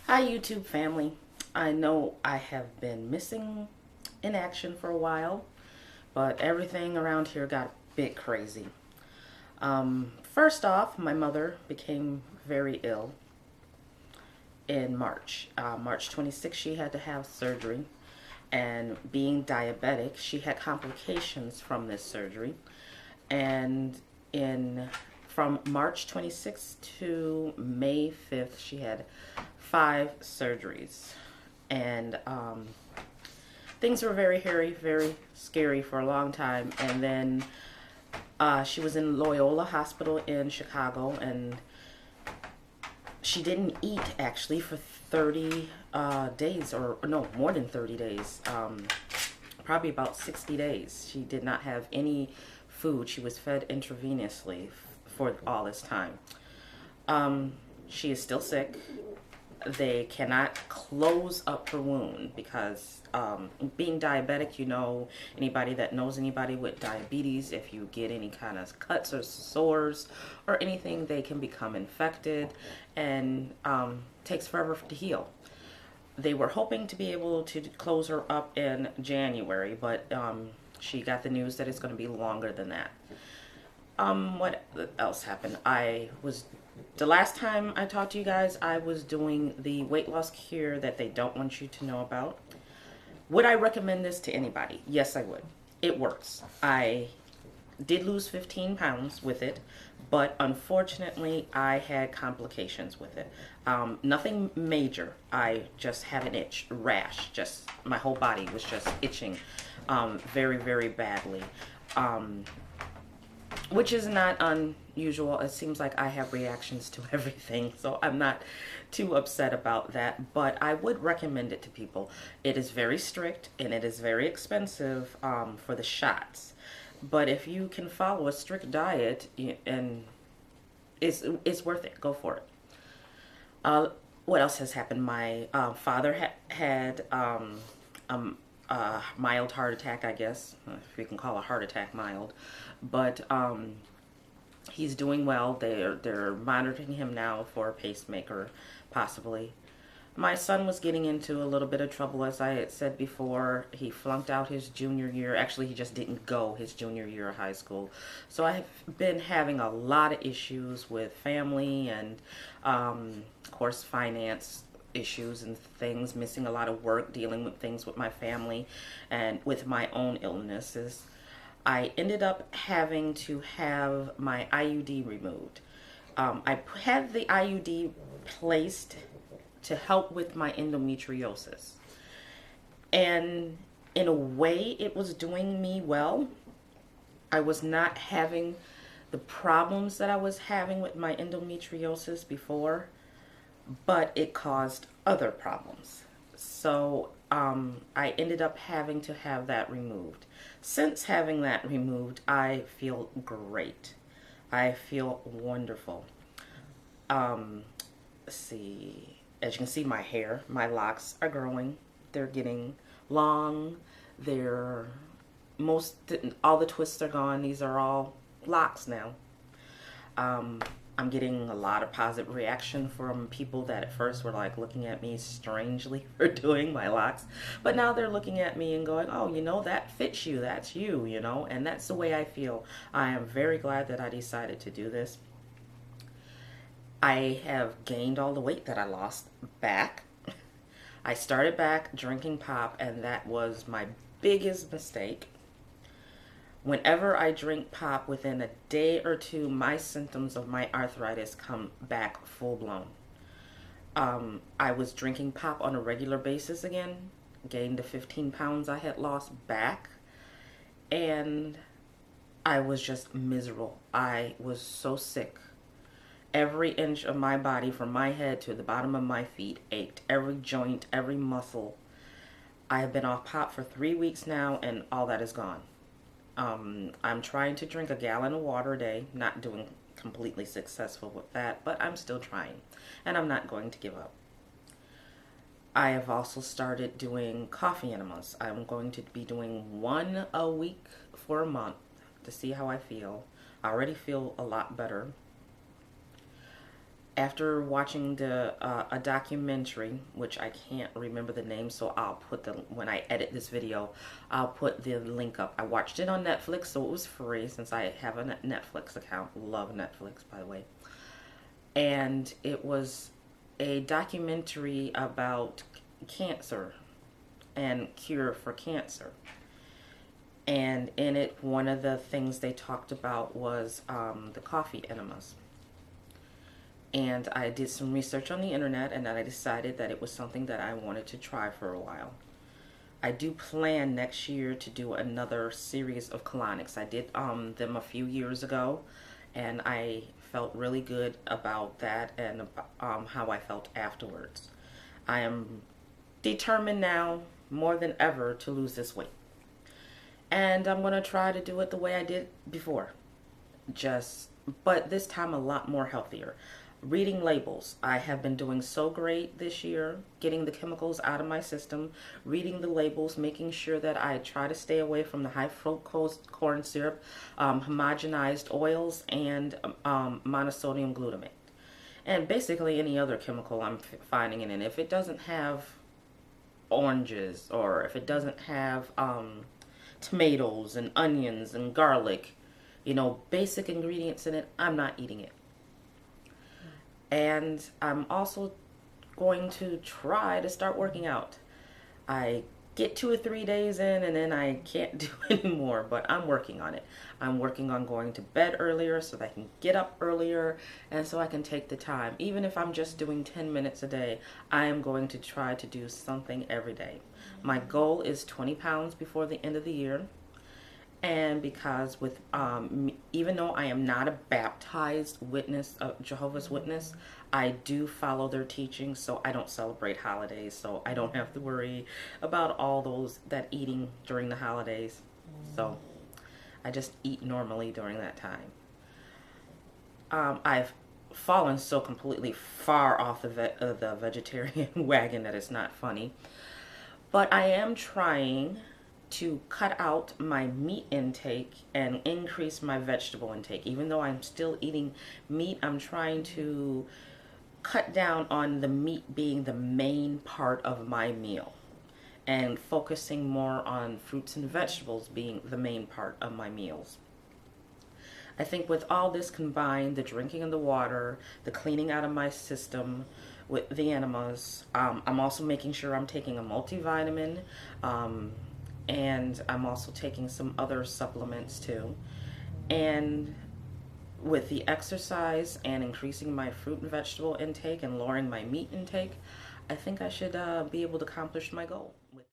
Hi, YouTube family. I know I have been missing in action for a while, but everything around here got a bit crazy. First off, my mother became very ill in March. March 26th, she had to have surgery, and being diabetic, she had complications from this surgery. And in from March 26th to May 5th, she had 5 surgeries. And things were very hairy, very scary for a long time. And then she was in Loyola Hospital in Chicago, and she didn't eat actually for 30 days, or no, more than 30 days. Probably about 60 days. She did not have any food. She was fed intravenously for all this time. She is still sick. They cannot close up her wound because being diabetic, anybody that knows anybody with diabetes, if you get any kind of cuts or sores or anything, they can become infected and takes forever to heal. They were hoping to be able to close her up in January, but she got the news that it's going to be longer than that. What else happened? The last time I talked to you guys, I was doing the weight loss cure that they don't want you to know about. Would I recommend this to anybody? Yes, I would. It works. I did lose 15 pounds with it, but unfortunately I had complications with it. Nothing major. I just had an rash. Just my whole body was just itching very, very badly. Which is not unusual. It seems like I have reactions to everything, so I'm not too upset about that, but I would recommend it to people. It is very strict and it is very expensive for the shots. But if you can follow a strict diet, and it's worth it, go for it. What else has happened? My father had a mild heart attack, I guess, if you can call a heart attack mild. But he's doing well. They're monitoring him now for a pacemaker, possibly. My son was getting into a little bit of trouble, as I had said before. He flunked out his junior year. Actually, he just didn't go his junior year of high school. So I have been having a lot of issues with family and, of course, finance issues and things, missing a lot of work, dealing with things with my family and with my own illnesses. I ended up having to have my IUD removed. I had the IUD placed to help with my endometriosis. And in a way, it was doing me well. I was not having the problems that I was having with my endometriosis before, but it caused other problems. So I ended up having to have that removed. Since having that removed, I feel great. I feel wonderful. Let's see. As you can see, my hair, my locks are growing. They're getting long. They're all the twists are gone. These are all locks now. I'm getting a lot of positive reaction from people that at first were like looking at me strangely for doing my locks. But now they're looking at me and going, oh, that fits you. That's you, and that's the way I feel. I am very glad that I decided to do this. I have gained all the weight that I lost back. I started back drinking pop, and that was my biggest mistake. Whenever I drink pop, within a day or two, my symptoms of my arthritis come back full blown. I was drinking pop on a regular basis again, gained the 15 pounds I had lost back, and I was just miserable. I was so sick. Every inch of my body, from my head to the bottom of my feet, ached. Every joint, every muscle. I have been off pop for 3 weeks now, and all that is gone. I'm trying to drink a gallon of water a day. Not doing completely successful with that, but I'm still trying, and I'm not going to give up. I have also started doing coffee enemas. I'm going to be doing one a week for a month to see how I feel. I already feel a lot better. after watching the a documentary, which I can't remember the name, so I'll put the when I edit this video, I'll put the link up. I watched it on Netflix, so it was free since I have a Netflix account. Love Netflix, by the way. And it was a documentary about cancer and cure for cancer. And in it, one of the things they talked about was the coffee enemas. And I did some research on the internet, and then I decided that it was something that I wanted to try for a while. I do plan next year to do another series of colonics. I did them a few years ago, and I felt really good about that and how I felt afterwards. I am determined now more than ever to lose this weight. And I'm going to try to do it the way I did before. But this time a lot more healthier. Reading labels. I have been doing so great this year, getting the chemicals out of my system, reading the labels, making sure that I try to stay away from the high fructose corn syrup, homogenized oils, and monosodium glutamate. And basically any other chemical I'm finding in it. If it doesn't have oranges, or if it doesn't have tomatoes and onions and garlic, basic ingredients in it, I'm not eating it. And I'm also going to try to start working out. I get 2 or 3 days in and then I can't do anymore, but I'm working on it. I'm working on going to bed earlier so that I can get up earlier and so I can take the time. Even if I'm just doing 10 minutes a day, I am going to try to do something every day. My goal is 20 pounds before the end of the year. And because with even though I am not a baptized witness, Jehovah's Witness, I do follow their teachings, so I don't celebrate holidays, so I don't have to worry about all that eating during the holidays. So I just eat normally during that time. I've fallen so completely far off the vegetarian wagon that it's not funny, but I am trying to cut out my meat intake and increase my vegetable intake. Even though I'm still eating meat, I'm trying to cut down on the meat being the main part of my meal and focusing more on fruits and vegetables being the main part of my meals. I think with all this combined, the drinking of the water, the cleaning out of my system with the enemas, I'm also making sure I'm taking a multivitamin, and I'm also taking some other supplements too. And with the exercise and increasing my fruit and vegetable intake and lowering my meat intake, I think I should be able to accomplish my goal.